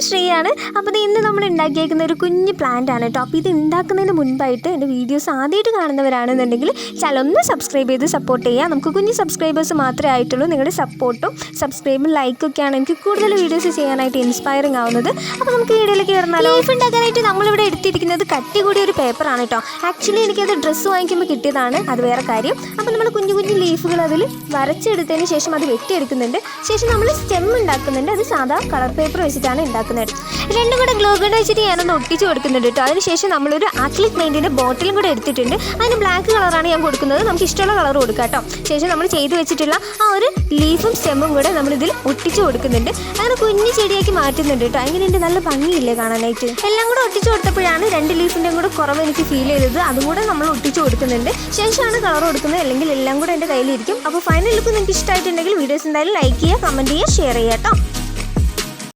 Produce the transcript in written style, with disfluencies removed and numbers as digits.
ശ്രീയാണ്. അപ്പോൾ ഇന്ന് നമ്മൾ ഉണ്ടാക്കിയേക്കുന്ന ഒരു കുഞ്ഞ് പ്ലാന്റ് ആണ് കേട്ടോ. അപ്പോൾ ഇത് ഉണ്ടാക്കുന്നതിന് മുൻപായിട്ട് എൻ്റെ വീഡിയോസ് ആദ്യമായിട്ട് കാണുന്നവരാണെന്നുണ്ടെങ്കിൽ ചാനൽ ഒന്ന് സബ്സ്ക്രൈബ് ചെയ്ത് സപ്പോർട്ട് ചെയ്യുക. നമുക്ക് കുഞ്ഞ് സബ്സ്ക്രൈബേഴ്സ് മാത്രമേ ആയിട്ടുള്ളൂ. നിങ്ങളുടെ സപ്പോർട്ടും സബ്സ്ക്രൈബും ലൈക്കൊക്കെയാണ് എനിക്ക് കൂടുതൽ വീഡിയോസ് ചെയ്യാനായിട്ട് ഇൻസ്പയറിംഗ് ആവുന്നത്. അപ്പോൾ നമുക്ക് വീഡിയോയിലേക്ക് കയറുന്നാലോ. ലീഫ് ഉണ്ടാക്കാനായിട്ട് നമ്മളിവിടെ എടുത്തിരിക്കുന്നത് കട്ടി കൂടിയ ഒരു പേപ്പറാണ് കേട്ടോ. ആക്ച്വലി എനിക്കത് ഡ്രസ്സ് വാങ്ങിക്കുമ്പോൾ കിട്ടിയതാണ്, അത് വേറെ കാര്യം. അപ്പോൾ നമ്മൾ കുഞ്ഞു കുഞ്ഞു ലീഫുകൾ അതിൽ വരച്ചെടുത്തതിന് ശേഷം അത് വെട്ടിയെടുക്കുന്നുണ്ട്. ശേഷം നമ്മൾ സ്റ്റെം ഉണ്ടാക്കുന്നുണ്ട്. അത് സാധാ കളർ പേപ്പർ വെച്ചിട്ടാണ് ഉണ്ടാക്കുന്നത്. രണ്ടും കൂടെ ഗ്ലൂ ഗൺ വെച്ചിട്ട് ഞാനൊന്ന് ഒട്ടിച്ച് കൊടുക്കുന്നുണ്ട് കേട്ടോ. അതിനുശേഷം നമ്മളൊരു ആക്രിലിക് പെയിൻറ്റിൻ്റെ ബോട്ടിലും കൂടെ എടുത്തിട്ടുണ്ട്. അതിന് ബ്ലാക്ക് കളറാണ് ഞാൻ കൊടുക്കുന്നത്. നമുക്ക് ഇഷ്ടമുള്ള കളർ കൊടുക്കാം കേട്ടോ. ശേഷം നമ്മൾ ചെയ്ത് വെച്ചിട്ടുള്ള ആ ഒരു ലീഫും സ്റ്റെമ്മും കൂടെ നമ്മളിതിൽ ഒട്ടിച്ച് കൊടുക്കുന്നുണ്ട്. അങ്ങനെ കുഞ്ഞു ചെടിയാക്കി മാറ്റുന്നുണ്ട് കേട്ടോ. അങ്ങനെയുണ്ട്, നല്ല ഭംഗിയില്ലേ കാണാനായിട്ട്. എല്ലാം കൂടെ ഒട്ടിച്ച് കൊടുത്തപ്പോഴാണ് രണ്ട് ലീഫിൻ്റെയും കൂടെ കുറവ് എനിക്ക് ഫീൽ ചെയ്തത്. അതും കൂടെ നമ്മൾ ഒട്ടിച്ച് കൊടുക്കുന്നുണ്ട്. ശേഷമാണ് കളർ കൊടുക്കുന്നത്, അല്ലെങ്കിൽ എല്ലാം കൂടെ എൻ്റെ കയ്യിലിരിക്കും. അപ്പോൾ ഫൈനൽ ലുക്ക് നിങ്ങൾക്ക് ഇഷ്ടമായിട്ടുണ്ടെങ്കിൽ വീഡിയോസ് എന്തായാലും ലൈക്ക് ചെയ്യുക, കമൻറ്റ് ചെയ്യുക, ഷെയർ ചെയ്യുക കേട്ടോ.